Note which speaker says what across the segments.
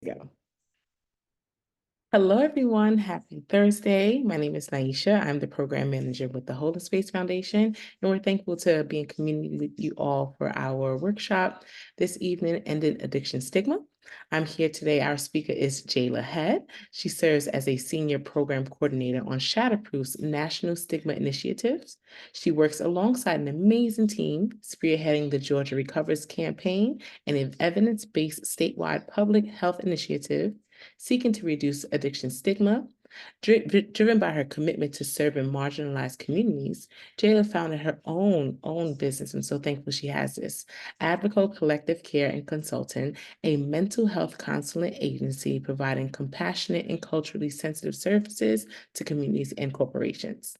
Speaker 1: go. Hello, everyone. Happy Thursday. My name is Naisha. I'm the program manager with the Holding Space Foundation, and we're thankful to be in community with you all for our workshop this evening, Ending Addiction Stigma. I'm here today. Our speaker is Jayla Head. She serves as a senior program coordinator on Shatterproof's National Stigma Initiatives. She works alongside an amazing team, spearheading the Georgia Recovers campaign and an evidence-based statewide public health initiative seeking to reduce addiction stigma. Driven by her commitment to serving marginalized communities, Jayla founded her own business. I'm so thankful she has this. Advocate Collective Care and Consultant, a mental health counseling agency providing compassionate and culturally sensitive services to communities and corporations.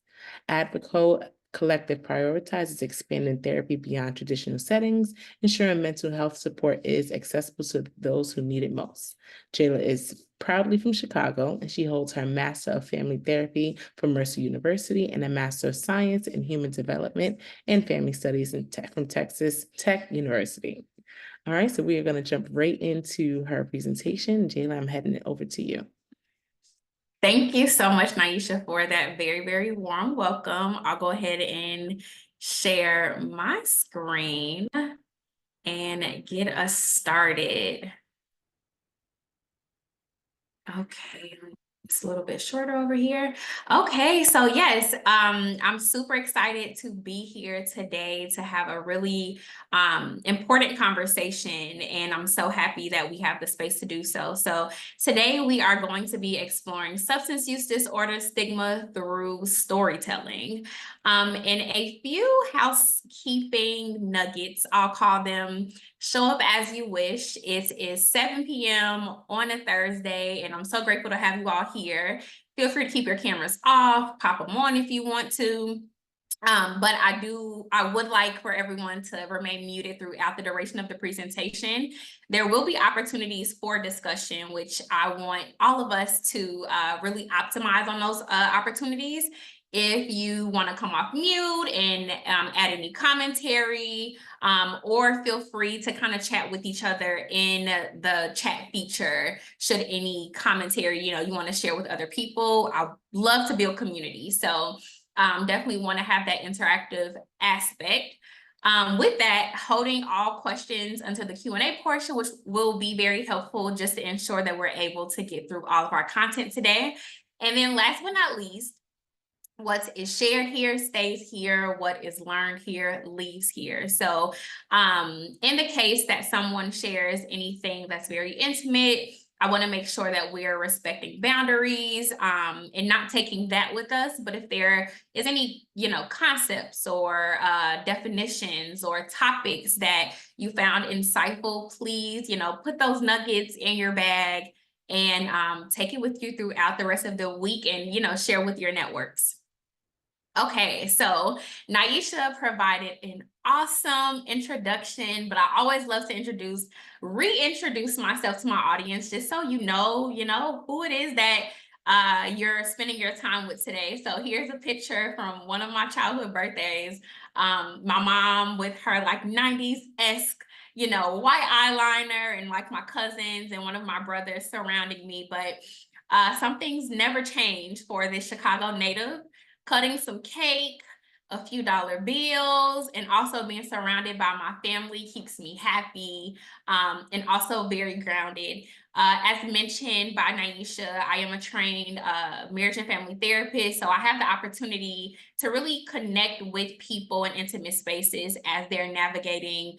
Speaker 1: Advocate Collective prioritizes expanding therapy beyond traditional settings, ensuring mental health support is accessible to those who need it most. Jayla is proudly from Chicago, and she holds her Master of Family Therapy from Mercer University and a Master of Science in Human Development and Family Studies from Texas Tech University. All right, so we are going to jump right into her presentation. Jayla, I'm heading it over to you.
Speaker 2: Thank you so much, Naisha, for that very, very warm welcome. I'll go ahead and share my screen and get us started. Okay, it's a little bit shorter over here. Okay, so yes, I'm super excited to be here today to have a really important conversation, and I'm so happy that we have the space to do so. So today we are going to be exploring substance use disorder stigma through storytelling. And a few housekeeping nuggets, I'll call them. Show up as you wish. It is 7 p.m. on a Thursday, and I'm so grateful to have you all here. Feel free to keep your cameras off, pop them on if you want to. But I would like for everyone to remain muted throughout the duration of the presentation. There will be opportunities for discussion, which I want all of us to really optimize on those opportunities. If you want to come off mute and add any commentary, or feel free to kind of chat with each other in the chat feature, should any commentary, you want to share with other people. I love to build community. So definitely want to have that interactive aspect. With that, holding all questions until the Q&A portion, which will be very helpful just to ensure that we're able to get through all of our content today. And then last but not least, what is shared here stays here. What is learned here leaves here. So in the case that someone shares anything that's very intimate, I want to make sure that we're respecting boundaries and not taking that with us. But if there is any, concepts or definitions or topics that you found insightful, please, put those nuggets in your bag and take it with you throughout the rest of the week and, share with your networks. Okay, so Naisha provided an awesome introduction, but I always love to reintroduce myself to my audience, just so you know who it is that you're spending your time with today. So here's a picture from one of my childhood birthdays. My mom with her like 90s-esque, white eyeliner, and like my cousins and one of my brothers surrounding me. But some things never change for this Chicago native. Cutting some cake, a few dollar bills, and also being surrounded by my family keeps me happy and also very grounded. As mentioned by Naisha, I am a trained marriage and family therapist, so I have the opportunity to really connect with people in intimate spaces as they're navigating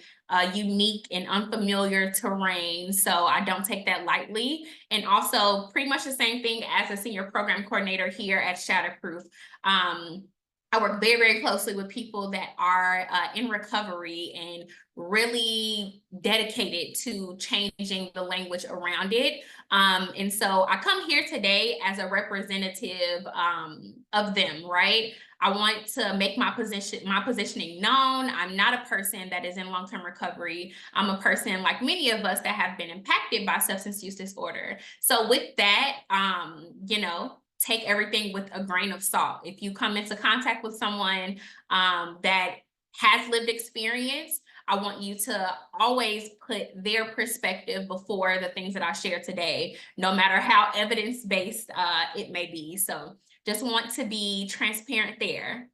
Speaker 2: unique and unfamiliar terrain. So I don't take that lightly. And also pretty much the same thing as a senior program coordinator here at Shatterproof. I work very, very closely with people that are in recovery and really dedicated to changing the language around it. And so I come here today as a representative of them, right? I want to make my positioning known. I'm not a person that is in long-term recovery. I'm a person like many of us that have been impacted by substance use disorder. So with that, take everything with a grain of salt. If you come into contact with someone that has lived experience, I want you to always put their perspective before the things that I share today, no matter how evidence-based it may be. So just want to be transparent there.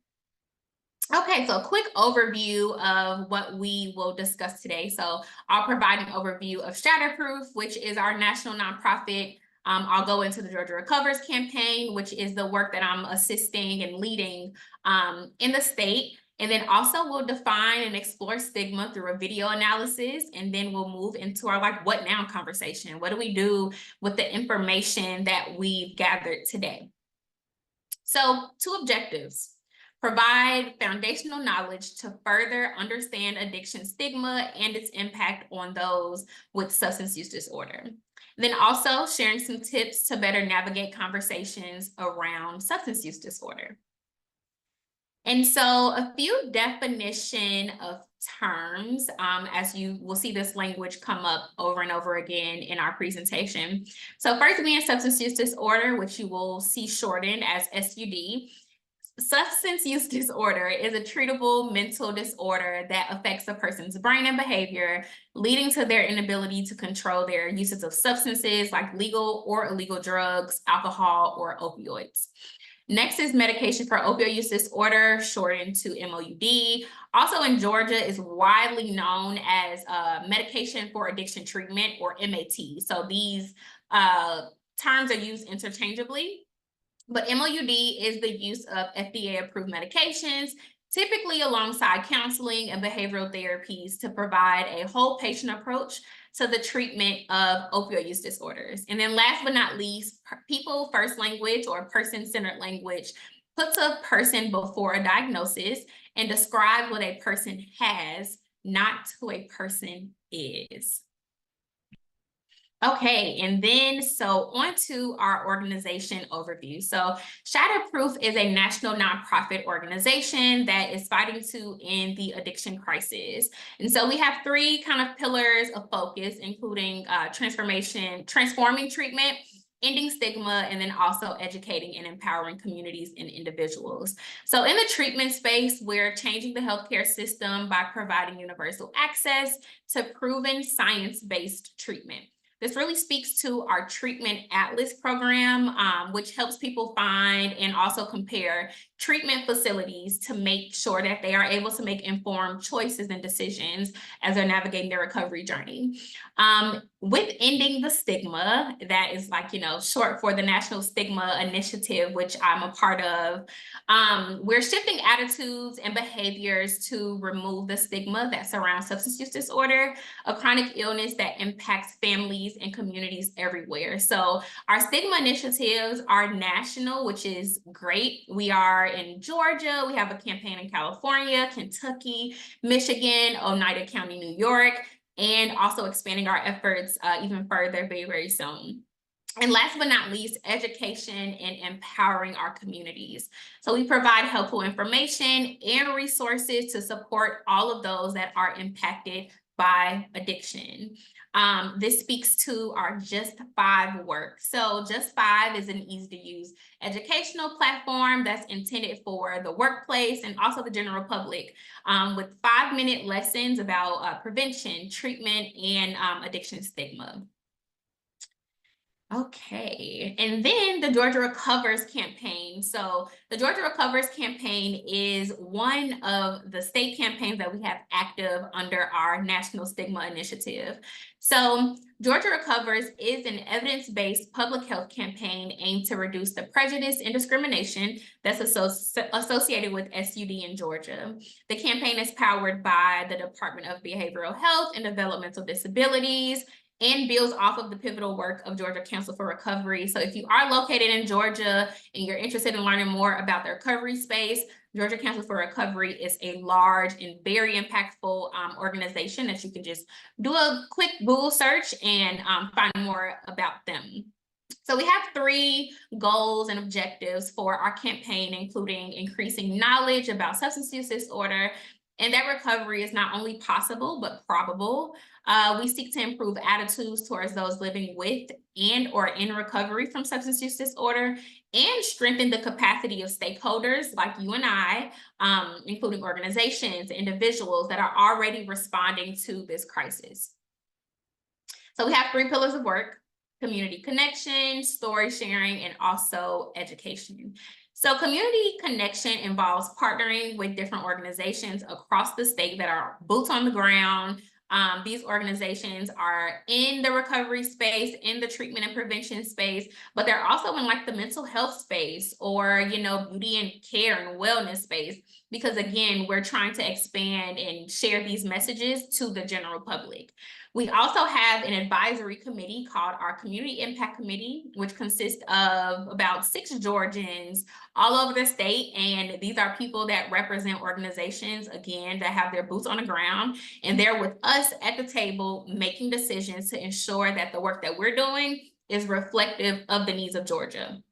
Speaker 2: Okay, so a quick overview of what we will discuss today. So I'll provide an overview of Shatterproof, which is our national nonprofit. I'll go into the Georgia Recovers campaign, which is the work that I'm assisting and leading in the state. And then also we'll define and explore stigma through a video analysis. And then we'll move into our what now conversation. What do we do with the information that we've gathered today? So 2 objectives. Provide foundational knowledge to further understand addiction stigma and its impact on those with substance use disorder. Then also sharing some tips to better navigate conversations around substance use disorder. And so a few definition of terms, as you will see this language come up over and over again in our presentation. So first being substance use disorder, which you will see shortened as SUD. Substance use disorder is a treatable mental disorder that affects a person's brain and behavior, leading to their inability to control their uses of substances like legal or illegal drugs, alcohol, or opioids. Next is medication for opioid use disorder, shortened to MOUD. Also in Georgia is widely known as medication for addiction treatment, or MAT. So these terms are used interchangeably. But MOUD is the use of FDA-approved medications, typically alongside counseling and behavioral therapies, to provide a whole patient approach to the treatment of opioid use disorders. And then last but not least, people first language, or person-centered language, puts a person before a diagnosis and describes what a person has, not who a person is. Okay, and then so on to our organization overview. So Shatterproof is a national nonprofit organization that is fighting to end the addiction crisis. And so we have 3 kind of pillars of focus, including transforming treatment, ending stigma, and then also educating and empowering communities and individuals. So in the treatment space, we're changing the healthcare system by providing universal access to proven science-based treatment. This really speaks to our Treatment Atlas program, which helps people find and also compare treatment facilities to make sure that they are able to make informed choices and decisions as they're navigating their recovery journey. With ending the stigma, that is short for the National Stigma Initiative, which I'm a part of, we're shifting attitudes and behaviors to remove the stigma that surrounds substance use disorder, a chronic illness that impacts families and communities everywhere. So our stigma initiatives are national, which is great. We are in Georgia. We have a campaign in California, Kentucky, Michigan, Oneida County, New York, and also expanding our efforts even further very, very soon. And last but not least, education and empowering our communities. So we provide helpful information and resources to support all of those that are impacted by addiction. This speaks to our Just 5 work. So Just 5 is an easy-to-use educational platform that's intended for the workplace and also the general public, with 5-minute lessons about prevention, treatment, and addiction stigma. Okay, and then the Georgia Recovers campaign. So the Georgia Recovers campaign is one of the state campaigns that we have active under our National Stigma Initiative. So Georgia Recovers is an evidence-based public health campaign aimed to reduce the prejudice and discrimination that's associated with SUD in Georgia. The campaign is powered by the Department of Behavioral Health and Developmental Disabilities, and builds off of the pivotal work of Georgia Council for Recovery. So if you are located in Georgia and you're interested in learning more about the recovery space, Georgia Council for Recovery is a large and very impactful organization that you can just do a quick Google search and find more about them. So we have 3 goals and objectives for our campaign, including increasing knowledge about substance use disorder, and that recovery is not only possible, but probable. We seek to improve attitudes towards those living with and or in recovery from substance use disorder, and strengthen the capacity of stakeholders like you and I, including organizations, individuals that are already responding to this crisis. So we have 3 pillars of work: community connection, story sharing, and also education. So community connection involves partnering with different organizations across the state that are boots on the ground. These organizations are in the recovery space, in the treatment and prevention space, but they're also in like the mental health space, or, you know, beauty and care and wellness space, because again, we're trying to expand and share these messages to the general public. We also have an advisory committee called our Community Impact Committee, which consists of about 6 Georgians all over the state. And these are people that represent organizations, again, that have their boots on the ground. And they're with us at the table making decisions to ensure that the work that we're doing is reflective of the needs of Georgia.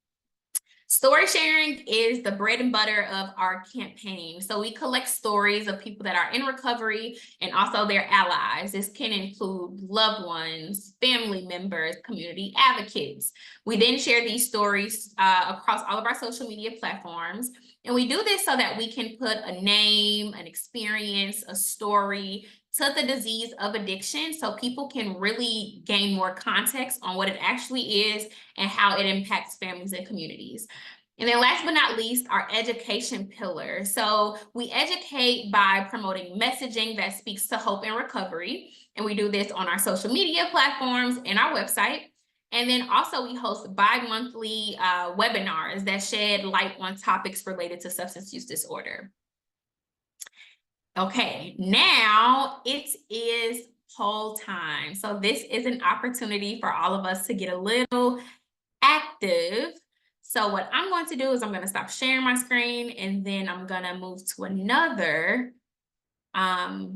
Speaker 2: Story sharing is the bread and butter of our campaign. So we collect stories of people that are in recovery and also their allies. This can include loved ones, family members, community advocates. We then share these stories across all of our social media platforms. And we do this so that we can put a name, an experience, a story to the disease of addiction, so people can really gain more context on what it actually is and how it impacts families and communities. And then last but not least, our education pillar. So we educate by promoting messaging that speaks to hope and recovery. And we do this on our social media platforms and our website. And then also we host bi-monthly webinars that shed light on topics related to substance use disorder. Okay, now it is poll time. So this is an opportunity for all of us to get a little active. So what I'm going to do is I'm going to stop sharing my screen, and then I'm going to move to another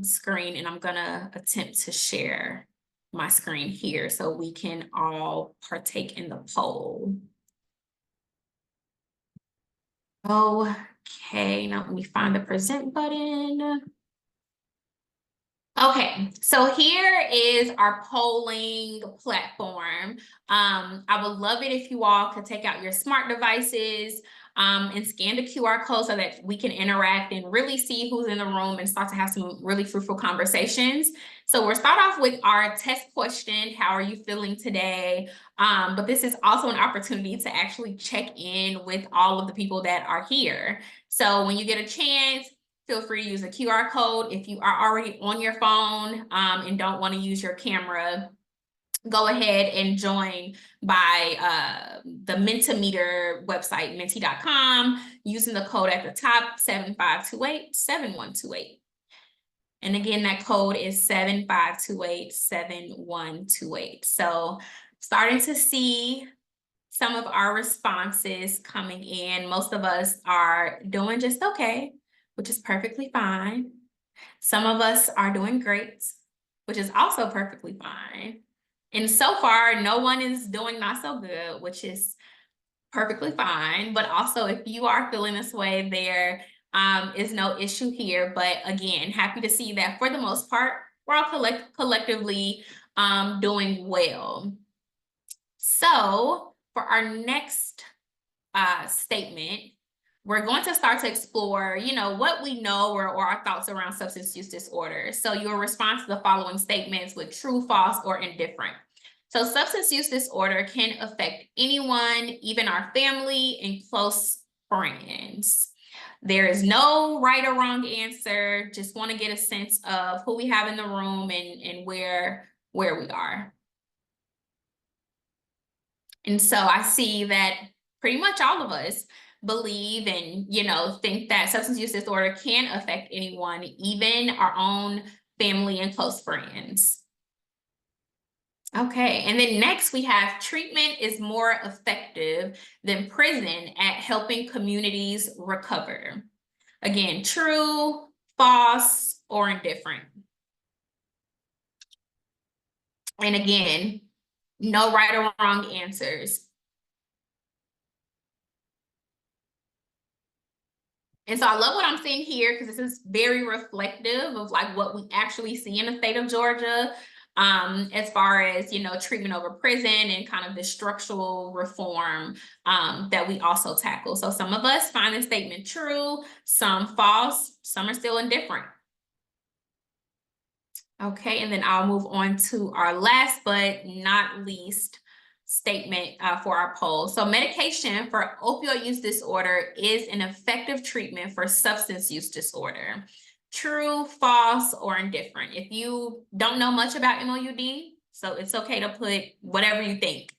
Speaker 2: screen, and I'm going to attempt to share my screen here so we can all partake in the poll. Okay, now let me find the present button. Okay, so here is our polling platform. I would love it if you all could take out your smart devices and scan the QR code so that we can interact and really see who's in the room and start to have some really fruitful conversations. So we'll start off with our test question: how are you feeling today? But this is also an opportunity to actually check in with all of the people that are here. So when you get a chance, feel free to use the QR code. If you are already on your phone and don't want to use your camera, go ahead and join by the Mentimeter website, menti.com, using the code at the top, 7528-7128. And again, that code is 7528-7128. So starting to see some of our responses coming in. Most of us are doing just okay, which is perfectly fine. Some of us are doing great, which is also perfectly fine. And so far, no one is doing not so good, which is perfectly fine. But also, if you are feeling this way, there is no issue here. But again, happy to see that for the most part, we're all collectively doing well. So for our next statement, we're going to start to explore, you know, what we know or our thoughts around substance use disorder. So you'll respond to the following statements with true, false, or indifferent. So substance use disorder can affect anyone, even our family and close friends. There is no right or wrong answer. Just want to get a sense of who we have in the room and where we are. And so I see that pretty much all of us believe and, you know, think that substance use disorder can affect anyone, even our own family and close friends. Okay, and then next we have treatment is more effective than prison at helping communities recover. Again, true, false, or indifferent. And again, no right or wrong answers. And so I love what I'm seeing here because this is very reflective of like what we actually see in the state of Georgia. as far as, treatment over prison and kind of the structural reform that we also tackle. So some of us find the statement true, some false, some are still indifferent. Okay, and then I'll move on to our last but not least statement for our poll. So medication for opioid use disorder is an effective treatment for substance use disorder. True, false, or indifferent. If you don't know much about MOUD, so it's okay to put whatever you think.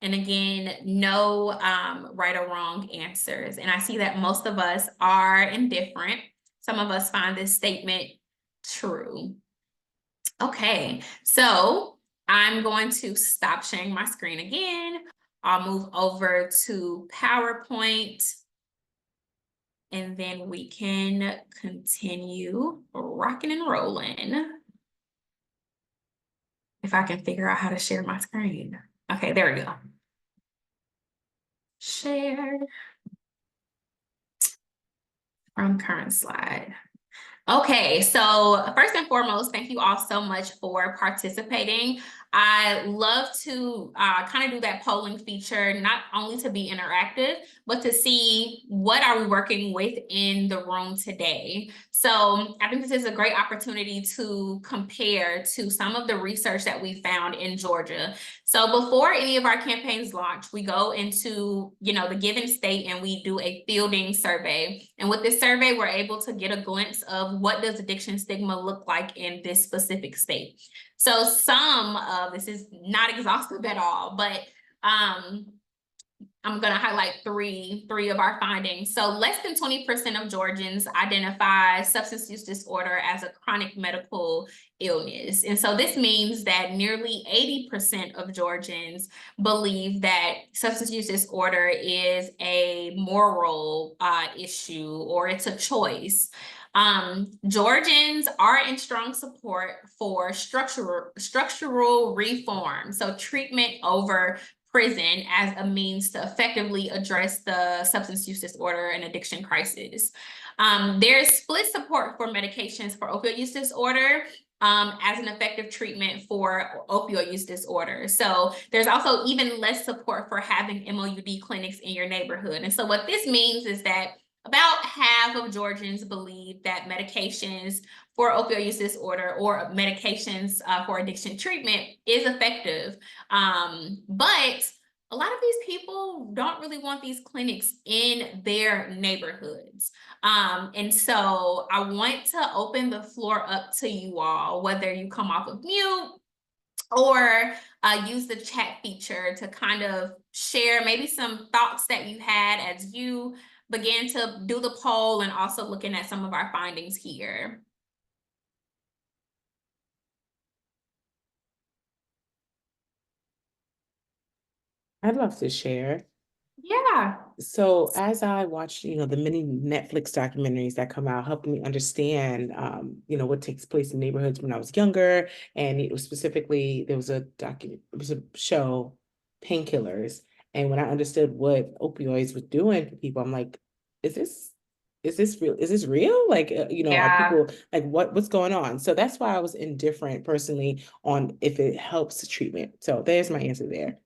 Speaker 2: And again, no right or wrong answers. And I see that most of us are indifferent. Some of us find this statement true. Okay, so I'm going to stop sharing my screen again. I'll move over to PowerPoint, and then we can continue rocking and rolling. If I can figure out how to share my screen. Okay, there we go. Share from current slide. Okay, so first and foremost, thank you all so much for participating. I love to kind of do that polling feature, not only to be interactive, but to see what are we working with in the room today. So I think this is a great opportunity to compare to some of the research that we found in Georgia. So before any of our campaigns launch, we go into, the given state and we do a fielding survey. And with this survey, we're able to get a glimpse of what does addiction stigma look like in this specific state. So this is not exhaustive at all, but I'm going to highlight three of our findings. So less than 20% of Georgians identify substance use disorder as a chronic medical illness. And so this means that nearly 80% of Georgians believe that substance use disorder is a moral issue, or it's a choice. Georgians are in strong support for structural reform, so treatment over prison as a means to effectively address the substance use disorder and addiction crisis. There's split support for medications for opioid use disorder as an effective treatment for opioid use disorder. So there's also even less support for having MOUD clinics in your neighborhood. And so what this means is that about half of Georgians believe that medications for opioid use disorder or medications for addiction treatment is effective. But a lot of these people don't really want these clinics in their neighborhoods. And so I want to open the floor up to you all, whether you come off of mute or use the chat feature to kind of share maybe some thoughts that you had as you began to do the poll and also looking at some of our findings here.
Speaker 1: I'd love to share.
Speaker 2: Yeah.
Speaker 1: So as I watch, the many Netflix documentaries that come out, helping me understand, what takes place in neighborhoods when I was younger, and it was specifically it was a show, Painkillers, and when I understood what opioids were doing for people, I'm like, is this real? Is this real? Like, are people like what's going on? So that's why I was indifferent personally on if it helps the treatment. So there's my answer there.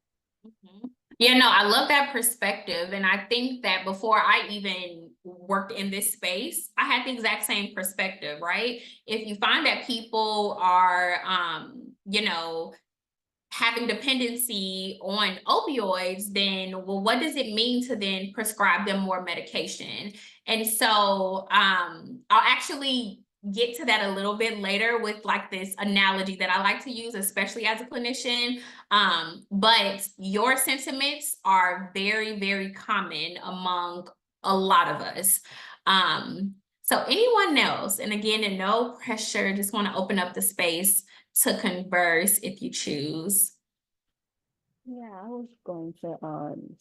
Speaker 2: Mm-hmm. Yeah, no, I love that perspective. And I think that before I even worked in this space, I had the exact same perspective, right? If you find that people are, having dependency on opioids, then, well, what does it mean to then prescribe them more medication? And so I'll actually get to that a little bit later with like this analogy that I like to use, especially as a clinician. But your sentiments are very, very common among a lot of us. So anyone else, and again, and no pressure, just want to open up the space to converse if you choose.
Speaker 3: Yeah, I was going to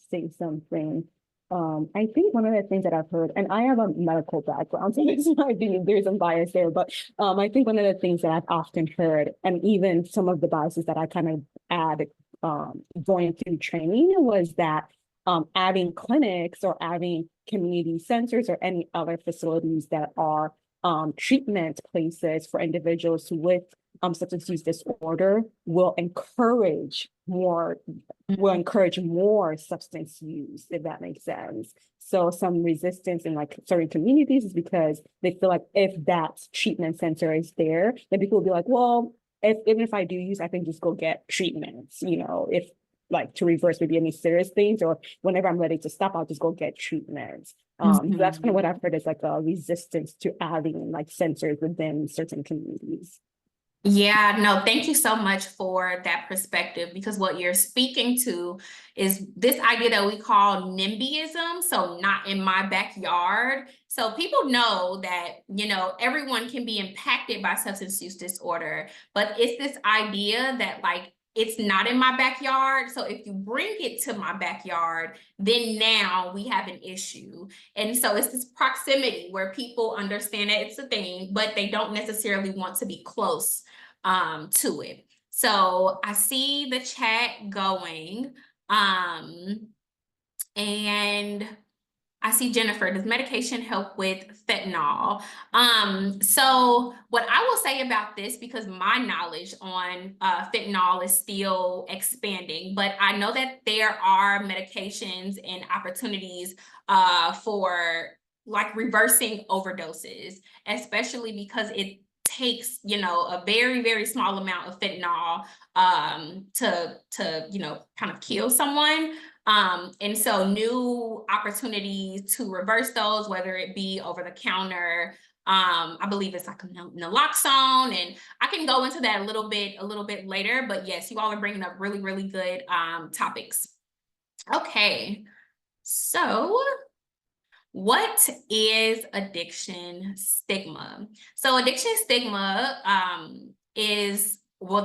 Speaker 3: say something. I think one of the things that I've heard, and I have a medical background, so this might be there's some bias there, but I think one of the things that I've often heard, and even some of the biases that I kind of add going through training, was that adding clinics or adding community centers or any other facilities that are treatment places for individuals with substance use disorder will encourage more substance use, if that makes sense. So some resistance in like certain communities is because they feel like if that treatment center is there, then people will be like, well, even if I do use, I can just go get treatments, if like to reverse maybe any serious things, or whenever I'm ready to stop, I'll just go get treatments. So that's kind of what I've heard is like a resistance to adding like centers within certain communities.
Speaker 2: Yeah, no, thank you so much for that perspective, because what you're speaking to is this idea that we call NIMBYism, so not in my backyard. So people know that, everyone can be impacted by substance use disorder, but it's this idea that like, it's not in my backyard. So if you bring it to my backyard, then now we have an issue. And so it's this proximity where people understand that it's a thing, but they don't necessarily want to be close to it. So I see the chat going. And I see Jennifer, does medication help with fentanyl? So what I will say about this, because my knowledge on fentanyl is still expanding, but I know that there are medications and opportunities for like reversing overdoses, especially because it takes, a very, very small amount of fentanyl to kind of kill someone. And so new opportunities to reverse those, whether it be over the counter, I believe it's like naloxone, and I can go into that a little bit later, but yes, you all are bringing up really, really good topics. Okay, so what is addiction stigma? So addiction stigma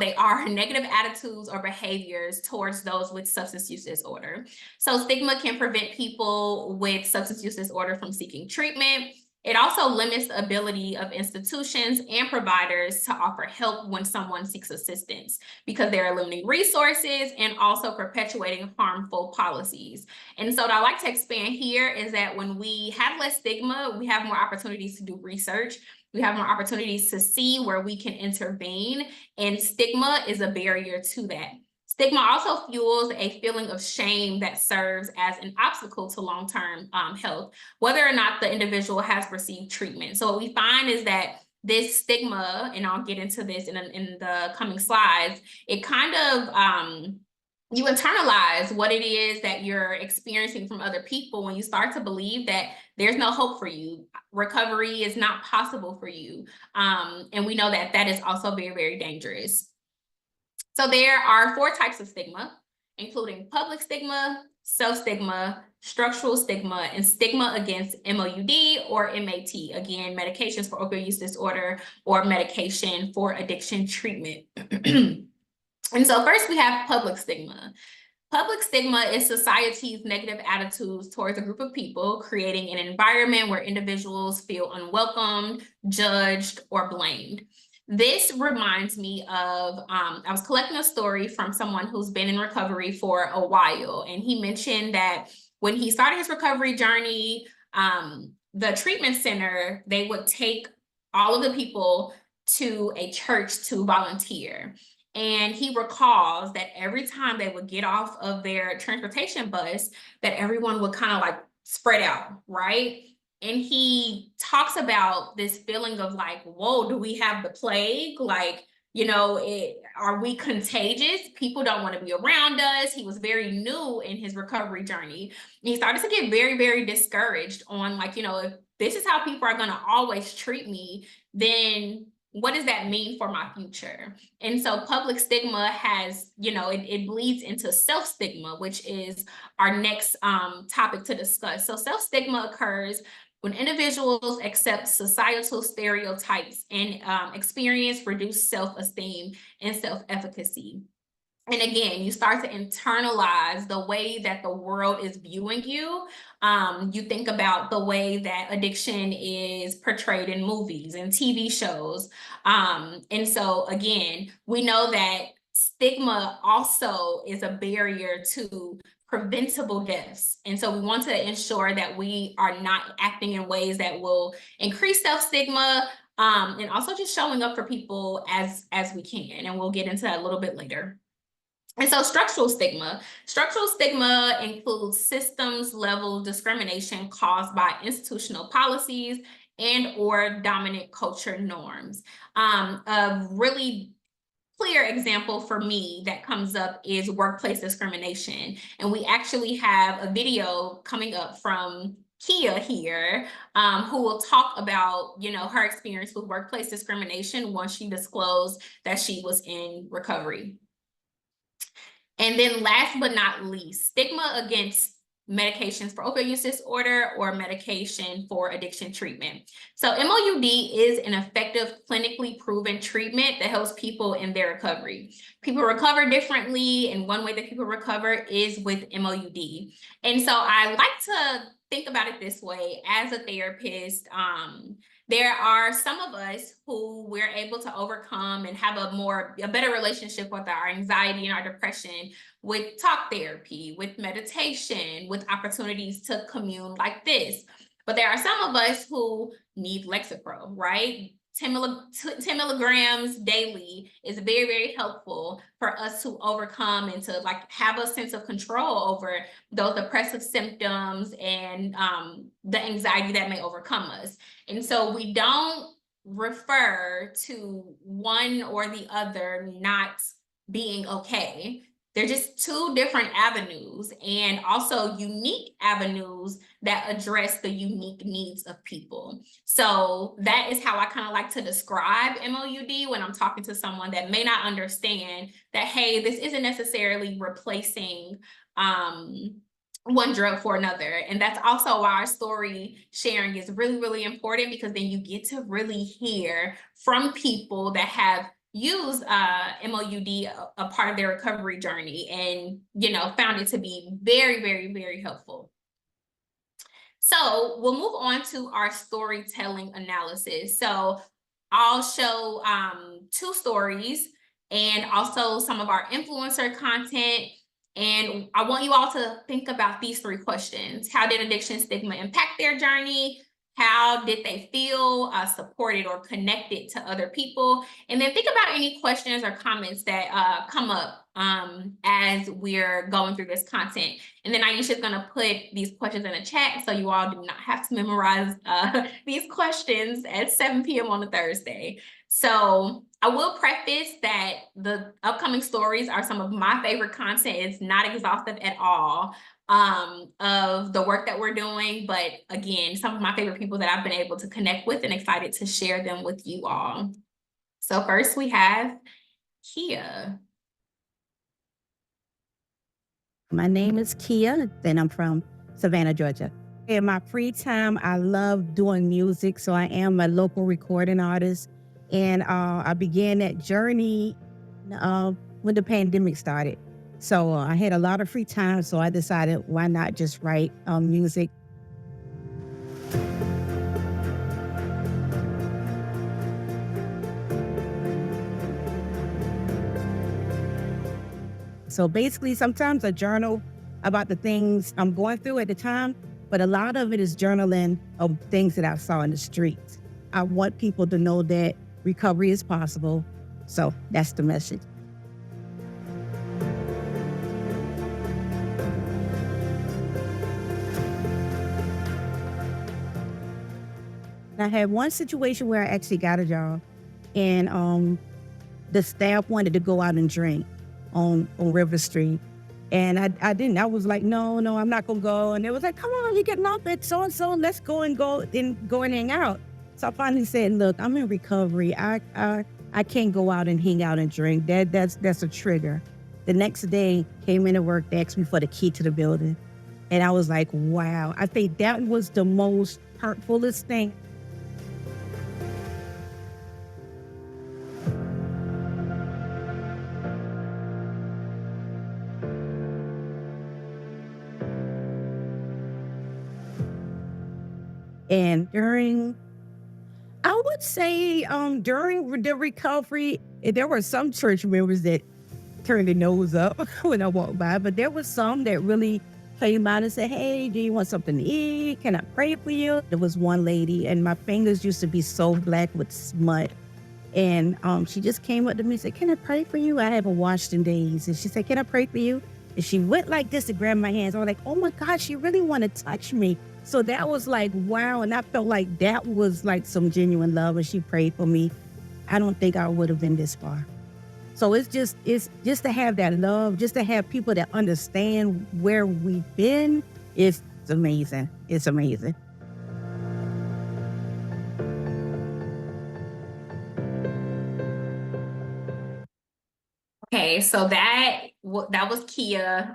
Speaker 2: they are negative attitudes or behaviors towards those with substance use disorder. So stigma can prevent people with substance use disorder from seeking treatment. It also limits the ability of institutions and providers to offer help when someone seeks assistance, because they're limiting resources and also perpetuating harmful policies. And so what I like to expand here is that when we have less stigma, we have more opportunities to do research. We have more opportunities to see where we can intervene, and stigma is a barrier to that. Stigma also fuels a feeling of shame that serves as an obstacle to long-term health, whether or not the individual has received treatment. So what we find is that this stigma, and I'll get into this in the coming slides, it kind of you internalize what it is that you're experiencing from other people when you start to believe that there's no hope for you. Recovery is not possible for you. And we know that that is also very, very dangerous. So there are 4 types of stigma, including public stigma, self-stigma, structural stigma, and stigma against MOUD or MAT, again, medications for opioid use disorder or medication for addiction treatment. And so first we have public stigma. Public stigma is society's negative attitudes towards a group of people, creating an environment where individuals feel unwelcomed, judged, or blamed. This reminds me of, I was collecting a story from someone who's been in recovery for a while, and he mentioned that when he started his recovery journey, the treatment center, they would take all of the people to a church to volunteer. And he recalls that every time they would get off of their transportation bus, that everyone would kind of like spread out, right? And he talks about this feeling of like, whoa, do we have the plague? Like, are we contagious? People don't want to be around us. He was very new in his recovery journey. And he started to get very, very discouraged on like, if this is how people are going to always treat me, then what does that mean for my future? And so public stigma has, it bleeds into self-stigma, which is our next topic to discuss. So self-stigma occurs when individuals accept societal stereotypes and experience reduced self-esteem and self-efficacy. And again, you start to internalize the way that the world is viewing you. You think about the way that addiction is portrayed in movies and TV shows. And so again, we know that stigma also is a barrier to preventable deaths. And so we want to ensure that we are not acting in ways that will increase self-stigma, and also just showing up for people as we can. And we'll get into that a little bit later. And so structural stigma includes systems level discrimination caused by institutional policies and or dominant culture norms. A really clear example for me that comes up is workplace discrimination. And we actually have a video coming up from Kia here, who will talk about, her experience with workplace discrimination once she disclosed that she was in recovery. And then last but not least, stigma against medications for opioid use disorder or medication for addiction treatment. So MOUD is an effective clinically proven treatment that helps people in their recovery. People recover differently, and one way that people recover is with MOUD. And so I like to think about it this way as a therapist. There are some of us who we're able to overcome and have a better relationship with our anxiety and our depression with talk therapy, with meditation, with opportunities to commune like this. But there are some of us who need Lexapro, right? 10 milligrams daily is very, very helpful for us to overcome and to have a sense of control over those depressive symptoms and the anxiety that may overcome us. And so we don't refer to one or the other not being okay. They're just two different avenues, and also unique avenues that address the unique needs of people. So that is how I kind of like to describe MOUD when I'm talking to someone that may not understand that, hey, this isn't necessarily replacing one drug for another. And that's also why our story sharing is really, really important, because then you get to really hear from people that have used MOUD a part of their recovery journey and, found it to be very, very, very helpful. So we'll move on to our storytelling analysis. So I'll show 2 stories and also some of our influencer content. And I want you all to think about these 3 questions. How did addiction stigma impact their journey? How did they feel supported or connected to other people? And then think about any questions or comments that come up as we're going through this content. And then Aisha's gonna put these questions in the chat so you all do not have to memorize these questions at 7 p.m. on a Thursday. So I will preface that the upcoming stories are some of my favorite content. It's not exhaustive at all of the work that we're doing, but again, some of my favorite people that I've been able to connect with and excited to share them with you all. So first we have Kia.
Speaker 4: My name is Kia, and I'm from Savannah, Georgia. In my free time, I love doing music, so I am a local recording artist. And I began that journey when the pandemic started. So I had a lot of free time, so I decided, why not just write music? So basically, sometimes I journal about the things I'm going through at the time, but a lot of it is journaling of things that I saw in the streets. I want people to know that recovery is possible. So that's the message. I had one situation where I actually got a job, and the staff wanted to go out and drink on River Street. And I didn't. I was like, no, I'm not gonna go. And they was like, come on, you're getting off at so-and-so, let's go and hang out. So I finally said, look, I'm in recovery. I can't go out and hang out and drink. That's a trigger. The next day, came into work, they asked me for the key to the building. And I was like, wow, I think that was the most hurtfulest thing. And during the recovery, there were some church members that turned their nose up when I walked by, but there was some that really came out and said, hey, do you want something to eat? Can I pray for you? There was one lady, and my fingers used to be so black with smut. And she just came up to me and said, can I pray for you? I haven't washed in days. And she said, can I pray for you? And she went like this to grab my hands. I was like, oh my gosh, she really want to touch me. So that was like, wow. And I felt like that was like some genuine love. And she prayed for me. I don't think I would have been this far. So it's just to have that love, just to have people that understand where we've been. It's amazing. It's amazing.
Speaker 2: Okay, so that was Kia,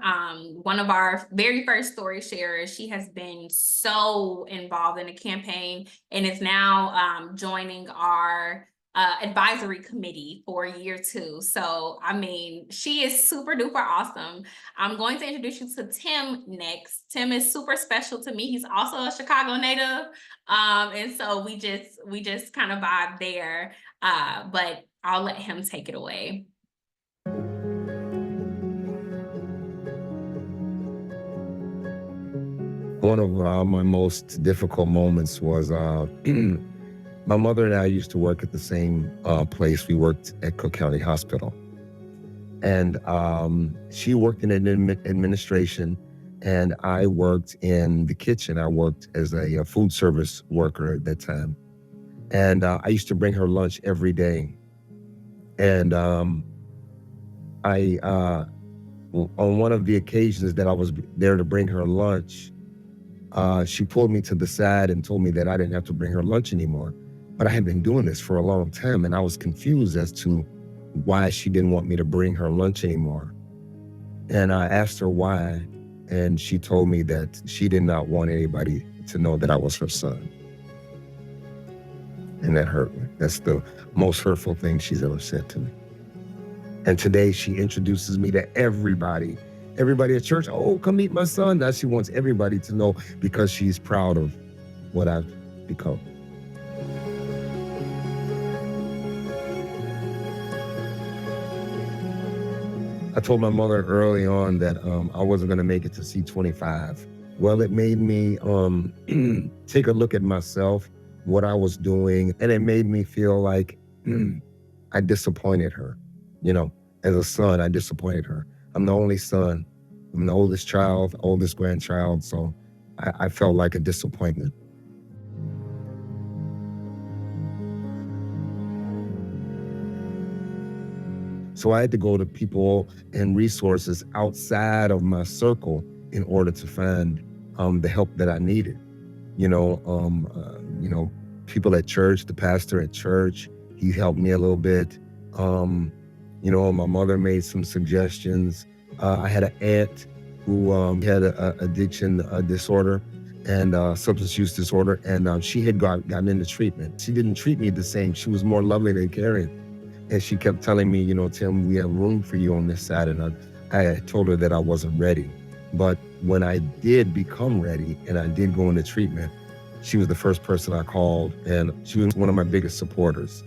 Speaker 2: one of our very first story sharers. She has been so involved in the campaign and is now joining our advisory committee for year 2. So, I mean, she is super duper awesome. I'm going to introduce you to Tim next. Tim is super special to me. He's also a Chicago native. And so we just kind of vibe there. But I'll let him take it away.
Speaker 5: One of my most difficult moments was my mother and I used to work at the same place. We worked at Cook County Hospital. And she worked in administration, and I worked in the kitchen. I worked as a food service worker at that time. And I used to bring her lunch every day. And on one of the occasions that I was there to bring her lunch, she pulled me to the side and told me that I didn't have to bring her lunch anymore. But I had been doing this for a long time, and I was confused as to why she didn't want me to bring her lunch anymore. And I asked her why, and she told me that she did not want anybody to know that I was her son. And that hurt me. That's the most hurtful thing she's ever said to me. And today she introduces me to everybody at church. Oh, come meet my son. Now she wants everybody to know because she's proud of what I've become. I told my mother early on that I wasn't going to make it to C25. Well, it made me take a look at myself, what I was doing, and it made me feel like I disappointed her. You know, as a son, I disappointed her. I'm the only son. I'm the oldest child, oldest grandchild, so I felt like a disappointment. So I had to go to people and resources outside of my circle in order to find the help that I needed. You know, people at church, the pastor at church, he helped me a little bit. You know, my mother made some suggestions. I had an aunt who had an addiction disorder and substance use disorder, and she had gotten into treatment. She didn't treat me the same. She was more lovely than caring. And she kept telling me, you know, Tim, we have room for you on this side. And I told her that I wasn't ready. But when I did become ready and I did go into treatment, she was the first person I called, and she was one of my biggest supporters.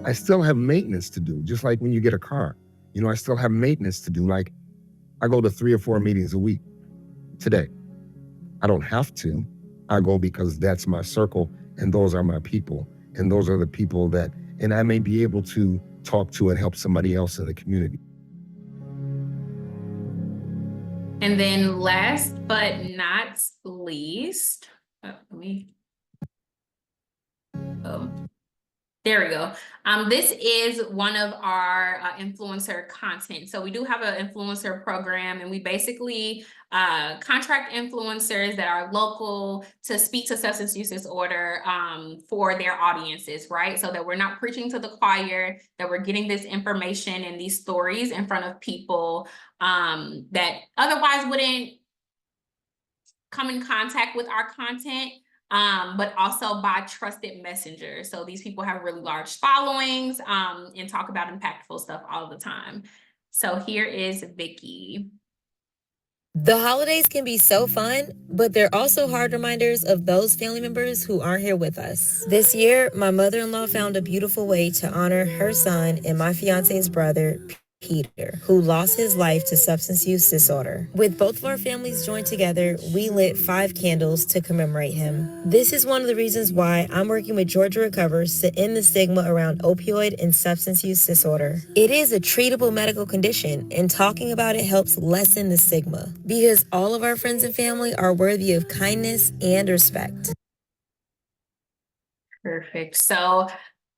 Speaker 5: I still have maintenance to do, just like when you get a car. You know, I still have maintenance to do. Like, I go to 3 or 4 meetings a week today. I don't have to. I go because that's my circle, and those are my people, and those are the people that, and I may be able to talk to and help somebody else in the community.
Speaker 2: And then last but not least, there we go. This is one of our influencer content. So we do have an influencer program, and we basically contract influencers that are local to speak to substance use disorder for their audiences, right? So that we're not preaching to the choir, that we're getting this information and these stories in front of people that otherwise wouldn't come in contact with our content. But also by trusted messengers. So these people have really large followings and talk about impactful stuff all the time. So here is Vicky.
Speaker 6: The holidays can be so fun, but they're also hard reminders of those family members who aren't here with us. This year, my mother-in-law found a beautiful way to honor her son and my fiance's brother, Peter, who lost his life to substance use disorder. With both of our families joined together, we lit 5 candles to commemorate him. This is one of the reasons why I'm working with Georgia Recovers to end the stigma around opioid and substance use disorder. It is a treatable medical condition, and talking about it helps lessen the stigma because all of our friends and family are worthy of kindness and respect.
Speaker 2: Perfect. So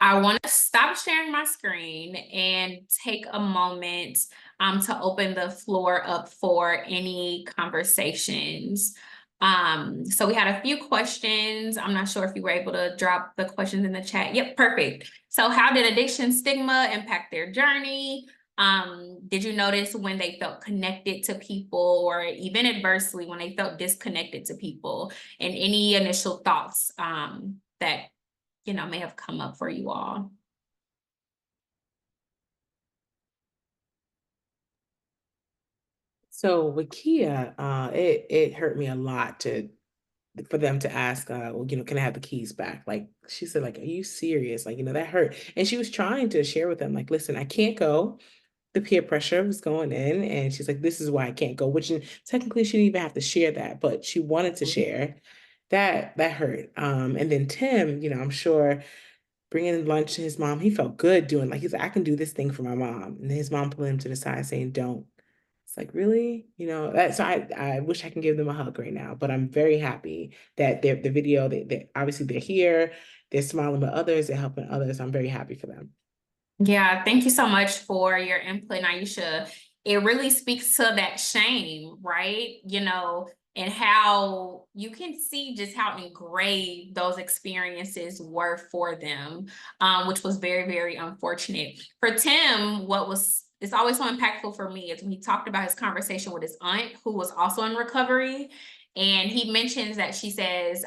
Speaker 2: I want to stop sharing my screen and take a moment to open the floor up for any conversations. So we had a few questions. I'm not sure if you were able to drop the questions in the chat. Yep, perfect. So how did addiction stigma impact their journey? Did you notice when they felt connected to people, or even adversely when they felt disconnected to people? And any initial thoughts that may have come up for you all?
Speaker 1: So with Kia, it hurt me a lot for them to ask, well, can I have the keys back? Like she said, like, are you serious? Like, that hurt. And she was trying to share with them, like, listen, I can't go. The peer pressure was going in, and she's like, this is why I can't go, which technically she didn't even have to share that, but she wanted to share. That hurt. And then Tim, I'm sure bringing lunch to his mom, he felt good doing, like, he's like, I can do this thing for my mom. And his mom pulling him to the side saying, don't. It's like, really? So I wish I can give them a hug right now, but I'm very happy that the video, they obviously they're here, they're smiling with others, they're helping others. I'm very happy for them.
Speaker 2: Yeah, thank you so much for your input, Aisha. It really speaks to that shame, right? And how you can see just how engraved those experiences were for them, which was very, very unfortunate. For Tim, it's always so impactful for me is when he talked about his conversation with his aunt, who was also in recovery. And he mentions that she says,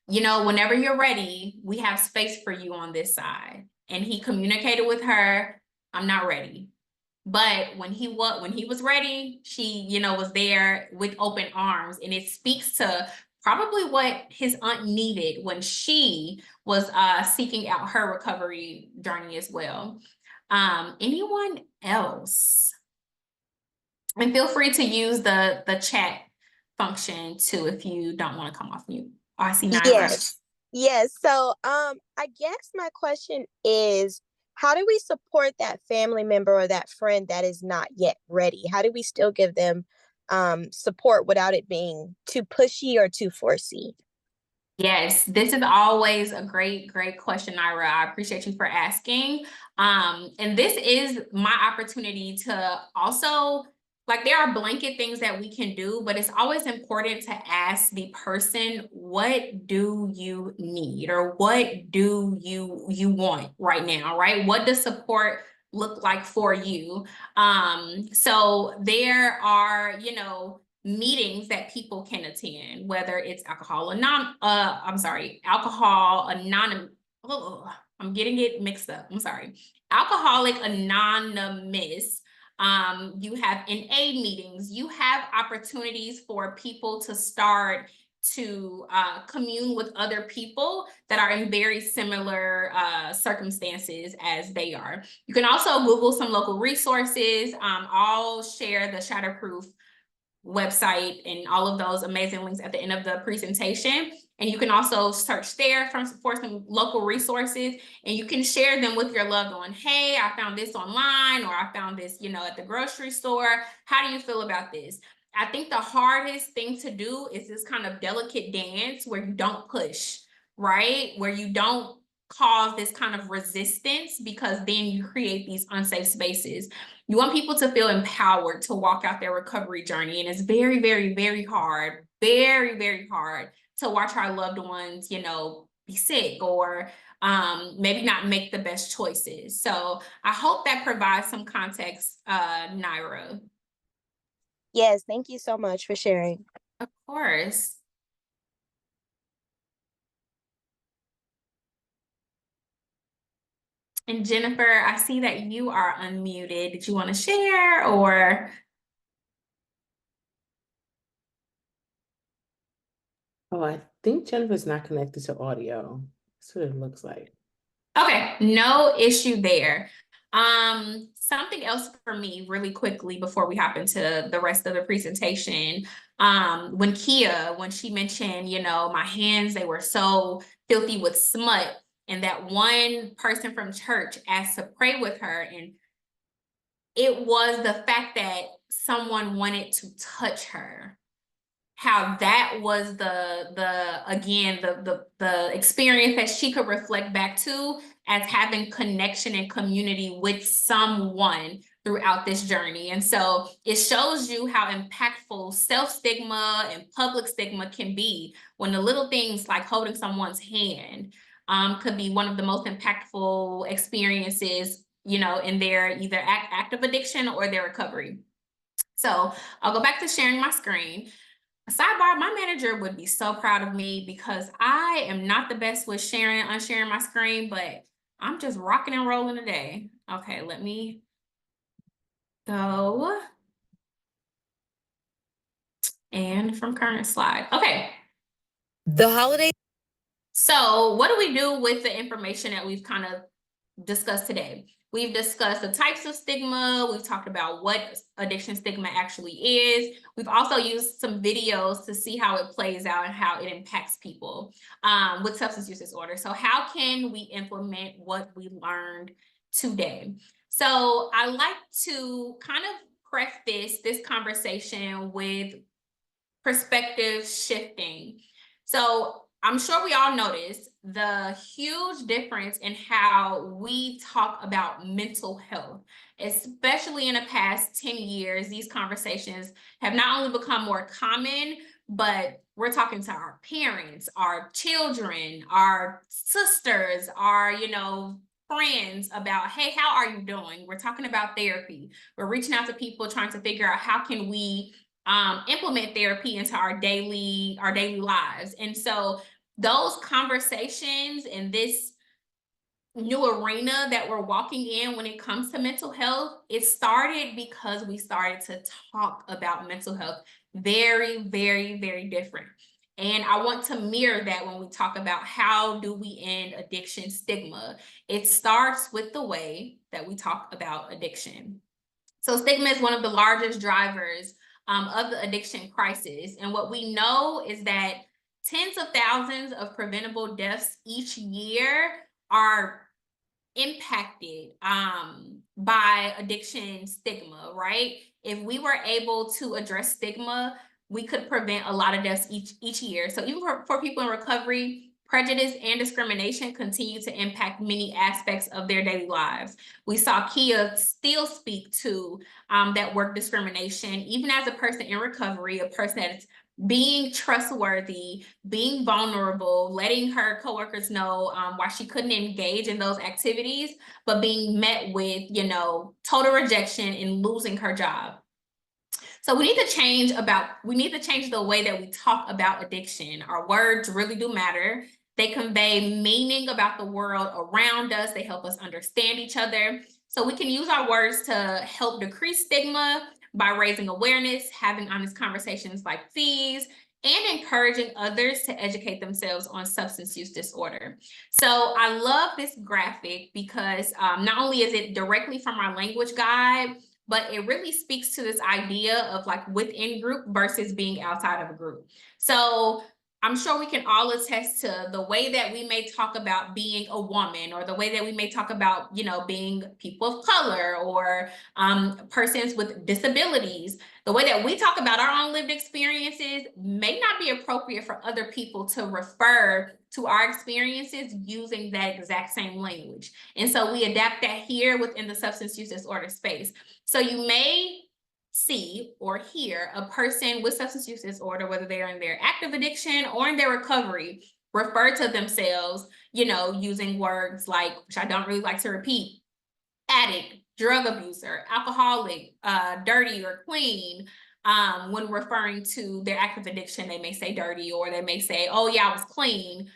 Speaker 2: whenever you're ready, we have space for you on this side. And he communicated with her, I'm not ready. But when he was ready, she, was there with open arms. And it speaks to probably what his aunt needed when she was seeking out her recovery journey as well. Anyone else? And feel free to use the chat function too if you don't want to come off mute. Oh, I see Naira.
Speaker 7: Yes. So I guess my question is, how do we support that family member or that friend that is not yet ready? How do we still give them support without it being too pushy or too forcey?
Speaker 2: Yes, this is always a great, great question, Naira. I appreciate you for asking. And this is my opportunity to also, like, there are blanket things that we can do, but it's always important to ask the person, what do you need, or what do you want right now, right? What does support look like for you? So there are, meetings that people can attend, whether it's alcohol anonymous. Oh, I'm getting it mixed up. I'm sorry. Alcoholic Anonymous. You have NA meetings. You have opportunities for people to start to commune with other people that are in very similar circumstances as they are. You can also Google some local resources. I'll share the Shatterproof website and all of those amazing links at the end of the presentation. And you can also search there for some local resources, and you can share them with your loved one. Hey, I found this online, or I found this, at the grocery store. How do you feel about this? I think the hardest thing to do is this kind of delicate dance where you don't push, right? Where you don't cause this kind of resistance, because then you create these unsafe spaces. You want people to feel empowered to walk out their recovery journey. And it's very, very, very hard, very, very hard to watch our loved ones, be sick or maybe not make the best choices. So I hope that provides some context, Naira.
Speaker 7: Yes, thank you so much for sharing.
Speaker 2: Of course. And Jennifer, I see that you are unmuted. Did you want to share, or?
Speaker 1: Oh, I think Jennifer's not connected to audio. That's what it looks like.
Speaker 2: Okay, no issue there. Something else for me really quickly before we hop into the rest of the presentation. When she mentioned, my hands, they were so filthy with smut, and that one person from church asked to pray with her, and it was the fact that someone wanted to touch her. How that was the experience that she could reflect back to as having connection and community with someone throughout this journey. And so it shows you how impactful self-stigma and public stigma can be, when the little things like holding someone's hand could be one of the most impactful experiences, in their either active addiction or their recovery. So I'll go back to sharing my screen. Sidebar, my manager would be so proud of me because I am not the best with sharing and unsharing my screen, but I'm just rocking and rolling today. Okay, let me go. And from current slide. Okay.
Speaker 6: The holiday.
Speaker 2: So what do we do with the information that we've kind of discussed today? We've discussed the types of stigma. We've talked about what addiction stigma actually is. We've also used some videos to see how it plays out and how it impacts people with substance use disorder. So how can we implement what we learned today? So I like to kind of preface this conversation with perspective shifting. So I'm sure we all noticed the huge difference in how we talk about mental health, especially in the past 10 years. These conversations have not only become more common, but we're talking to our parents, our children, our sisters, our, friends about, hey, how are you doing? We're talking about therapy. We're reaching out to people trying to figure out how can we implement therapy into our daily lives. And so those conversations in this new arena that we're walking in when it comes to mental health, it started because we started to talk about mental health very, very, very different. And I want to mirror that when we talk about how do we end addiction stigma. It starts with the way that we talk about addiction. So stigma is one of the largest drivers of the addiction crisis. And what we know is that tens of thousands of preventable deaths each year are impacted by addiction stigma, right? If we were able to address stigma, we could prevent a lot of deaths each year. So even for people in recovery, prejudice and discrimination continue to impact many aspects of their daily lives. We saw Kia still speak to that work discrimination, even as a person in recovery, a person that's being trustworthy, being vulnerable, letting her coworkers know why she couldn't engage in those activities, but being met with, total rejection and losing her job. So we need to change the way that we talk about addiction. Our words really do matter. They convey meaning about the world around us. They help us understand each other. So we can use our words to help decrease stigma by raising awareness, having honest conversations like these, and encouraging others to educate themselves on substance use disorder. So I love this graphic because not only is it directly from our language guide, but it really speaks to this idea of like within group versus being outside of a group. So I'm sure we can all attest to the way that we may talk about being a woman, or the way that we may talk about, being people of color, or persons with disabilities. The way that we talk about our own lived experiences may not be appropriate for other people to refer to our experiences using that exact same language. And so we adapt that here within the substance use disorder space. So you may see or hear a person with substance use disorder, whether they're in their active addiction or in their recovery, refer to themselves, using words like, which I don't really like to repeat, addict, drug abuser, alcoholic, dirty or clean. When referring to their active addiction, they may say dirty, or they may say, oh yeah, I was clean,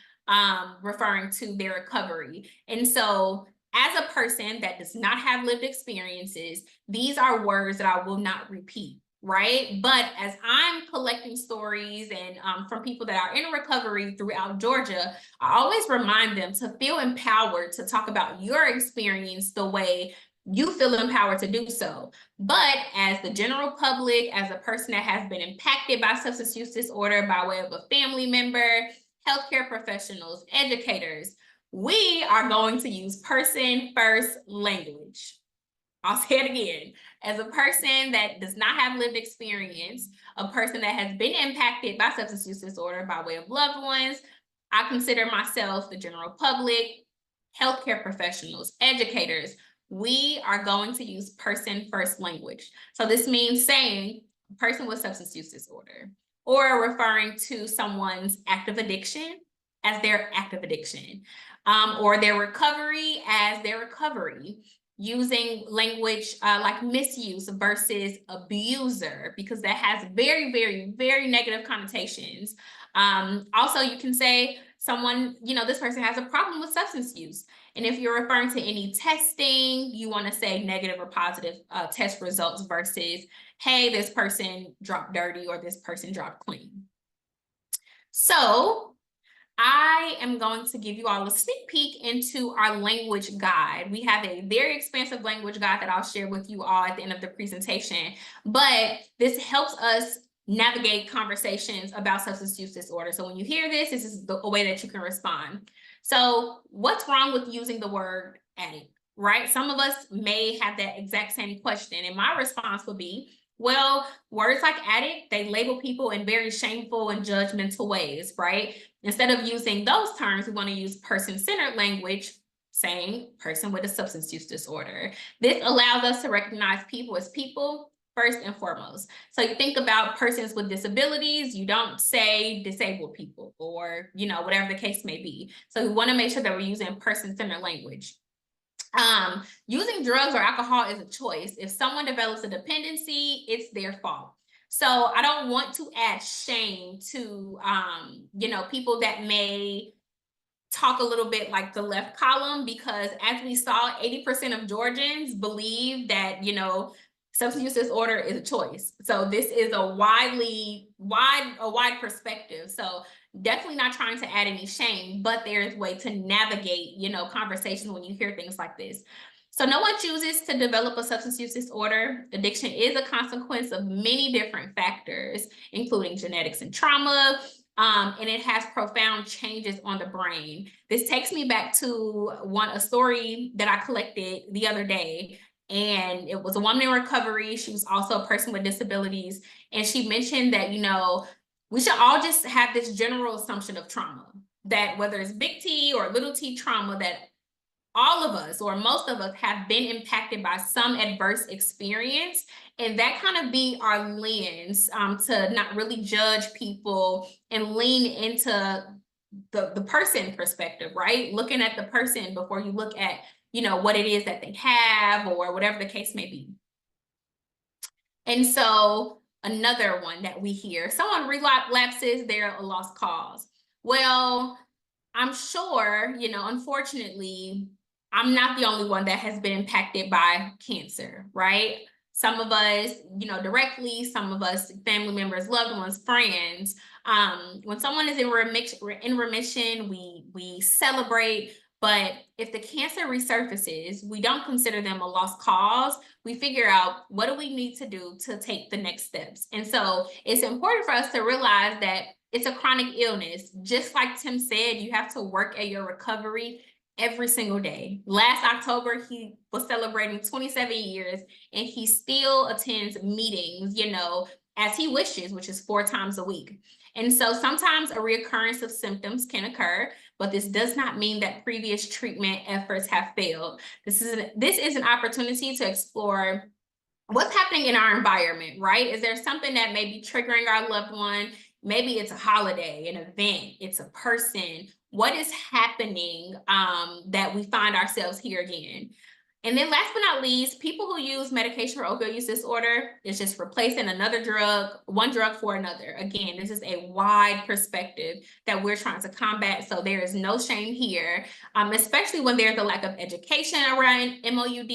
Speaker 2: referring to their recovery. And so as a person that does not have lived experiences, these are words that I will not repeat. right? But as I'm collecting stories and from people that are in recovery throughout Georgia, I always remind them to feel empowered to talk about your experience the way you feel empowered to do so. But as the general public, as a person that has been impacted by substance use disorder by way of a family member, healthcare professionals, educators, we are going to use person-first language. I'll say it again. As a person that does not have lived experience, a person that has been impacted by substance use disorder by way of loved ones, I consider myself the general public, healthcare professionals, educators. We are going to use person-first language. So this means saying a person with substance use disorder, or referring to someone's active addiction as their active addiction, or their recovery as their recovery, using language like misuse versus abuser, because that has very, very, very negative connotations. Also, you can say someone, this person has a problem with substance use. And if you're referring to any testing, you want to say negative or positive test results versus, hey, this person dropped dirty or this person dropped clean. So I am going to give you all a sneak peek into our language guide. We have a very expansive language guide that I'll share with you all at the end of the presentation, but this helps us navigate conversations about substance use disorder. So when you hear this, this is a way that you can respond. So what's wrong with using the word addict, right? Some of us may have that exact same question, and my response would be, well, words like addict, they label people in very shameful and judgmental ways, right? Instead of using those terms, we want to use person-centered language, saying person with a substance use disorder. This allows us to recognize people as people first and foremost. So you think about persons with disabilities, you don't say disabled people or, whatever the case may be. So we want to make sure that we're using person-centered language. Using drugs or alcohol is a choice. If someone develops a dependency, it's their fault. So I don't want to add shame to, people that may talk a little bit like the left column, because as we saw, 80% of Georgians believe that, substance use disorder is a choice. So this is a wide perspective. So definitely not trying to add any shame, but there's a way to navigate, conversations when you hear things like this. So no one chooses to develop a substance use disorder. Addiction is a consequence of many different factors, including genetics and trauma, and it has profound changes on the brain. This takes me back to a story that I collected the other day. And it was a woman in recovery. She was also a person with disabilities. And she mentioned that, we should all just have this general assumption of trauma, that whether it's big T or little t trauma, that all of us or most of us have been impacted by some adverse experience. And that kind of be our lens to not really judge people and lean into the person perspective, right? Looking at the person before you look at, what it is that they have or whatever the case may be. And so another one that we hear, someone relapses, they're a lost cause. Well, I'm sure, unfortunately, I'm not the only one that has been impacted by cancer, right? Some of us, directly, some of us, family members, loved ones, friends. When someone is in remission, we celebrate. But if the cancer resurfaces, we don't consider them a lost cause. We figure out, what do we need to do to take the next steps? And so it's important for us to realize that it's a chronic illness. Just like Tim said, you have to work at your recovery every single day. Last October, he was celebrating 27 years, and he still attends meetings, as he wishes, which is 4 times a week. And so sometimes a reoccurrence of symptoms can occur, but this does not mean that previous treatment efforts have failed. This is an opportunity to explore what's happening in our environment, right? Is there something that may be triggering our loved one? Maybe it's a holiday, an event, it's a person. What is happening that we find ourselves here again? And then last but not least, people who use medication for opioid use disorder is just replacing one drug for another. Again, this is a wide perspective that we're trying to combat. So there is no shame here, especially when there's a lack of education around MOUD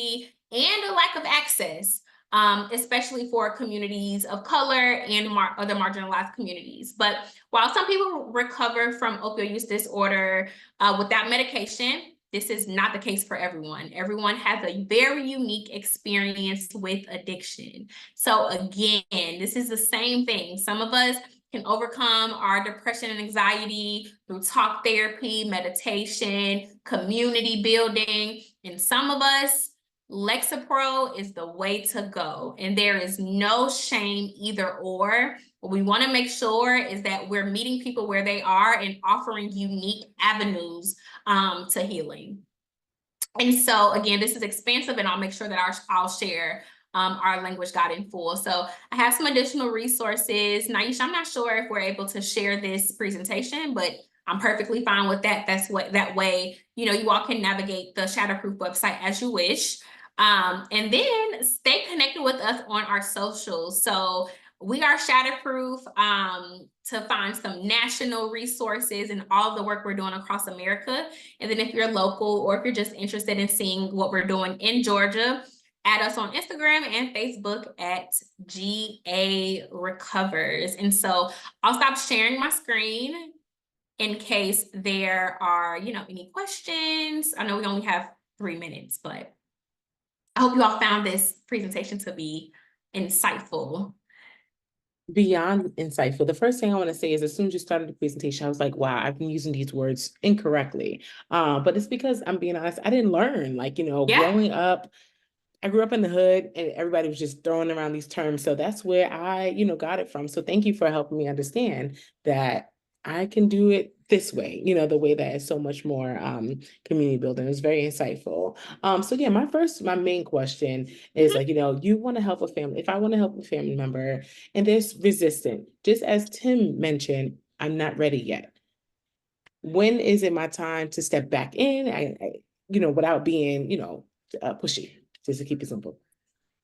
Speaker 2: and a lack of access. especially for communities of color and other marginalized communities. But while some people recover from opioid use disorder without medication, this is not the case for everyone. Everyone has a very unique experience with addiction. So again, this is the same thing. Some of us can overcome our depression and anxiety through talk therapy, meditation, community building. And some of us, Lexapro is the way to go. And there is no shame either or. What we want to make sure is that we're meeting people where they are and offering unique avenues to healing. And so again, this is expansive, and I'll make sure that I'll share our language guide in full. So I have some additional resources. Naisha, I'm not sure if we're able to share this presentation, but I'm perfectly fine with that. That way, you all can navigate the Shatterproof website as you wish. And then stay connected with us on our socials. So we are Shatterproof to find some national resources and all the work we're doing across America. And then if you're local or if you're just interested in seeing what we're doing in Georgia, add us on Instagram and Facebook at GA Recovers. And so I'll stop sharing my screen in case there are, any questions. I know we only have 3 minutes, but I hope you all found this presentation to be insightful.
Speaker 1: Beyond insightful. The first thing I want to say is, as soon as you started the presentation, I was like, wow, I've been using these words incorrectly. But it's because, I'm being honest, I didn't learn. Growing up, I grew up in the hood and everybody was just throwing around these terms. So that's where I, got it from. So thank you for helping me understand that I can do it this way, the way that is so much more community building. It was very insightful. So yeah, my main question is you want to help a family. If I want to help a family member and there's resistance, just as Tim mentioned, I'm not ready yet. When is it my time to step back in, without being, pushy? Just to keep it simple.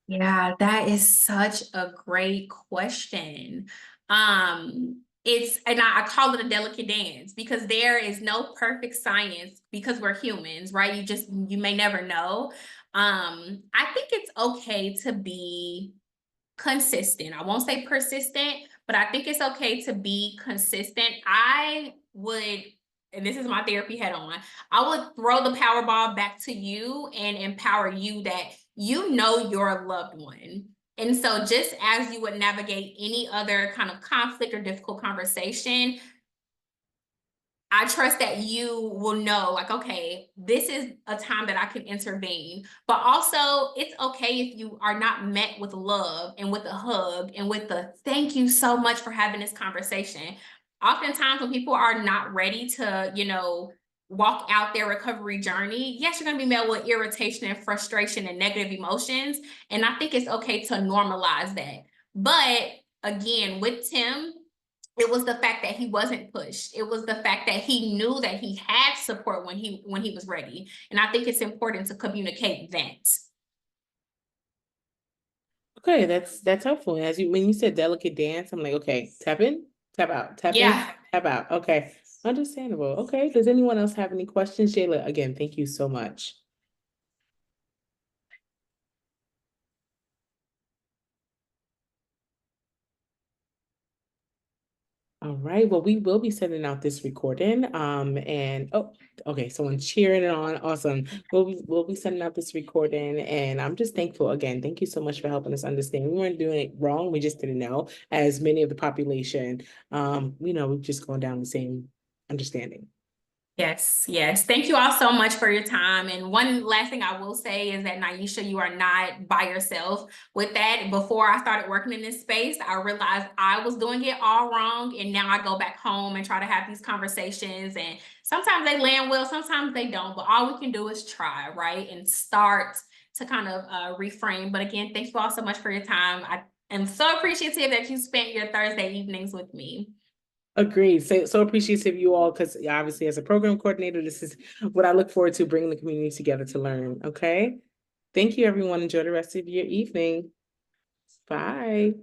Speaker 2: Yeah, that is such a great question. I call it a delicate dance because there is no perfect science because we're humans, right? You may never know. I think it's okay to be consistent. I won't say persistent, but I think it's okay to be consistent. I would, and this is my therapy head on, I would throw the power ball back to you and empower you that you know your loved one. And so just as you would navigate any other kind of conflict or difficult conversation, I trust that you will know, okay, this is a time that I can intervene. But also, it's okay if you are not met with love and with a hug and with the thank you so much for having this conversation. Oftentimes, when people are not ready to, walk out their recovery journey, yes, you're going to be met with irritation and frustration and negative emotions. And I think it's okay to normalize that. But again, with Tim, it was the fact that he wasn't pushed. It was the fact that he knew that he had support when he was ready. And I think it's important to communicate that.
Speaker 1: Okay, that's helpful. When you said delicate dance, I'm like, okay, tap in, tap out, tap in, tap out. Okay, understandable. Okay, does anyone else have any questions? Jayla, again, thank you so much. All right, well, we will be sending out this recording. Okay, someone's cheering it on. Awesome. We'll be sending out this recording, and I'm just thankful again. Thank you so much for helping us understand. We weren't doing it wrong. We just didn't know, as many of the population, we've just gone down the same understanding.
Speaker 2: Yes. Thank you all so much for your time. And one last thing I will say is that, Naisha, you are not by yourself with that. Before I started working in this space, I realized I was doing it all wrong. And now I go back home and try to have these conversations. And sometimes they land well, sometimes they don't. But all we can do is try, right? And start to kind of reframe. But again, thank you all so much for your time. I am so appreciative that you spent your Thursday evenings with me.
Speaker 1: Agreed. So appreciative you all, because obviously as a program coordinator, this is what I look forward to, bringing the community together to learn. Okay. Thank you, everyone. Enjoy the rest of your evening. Bye.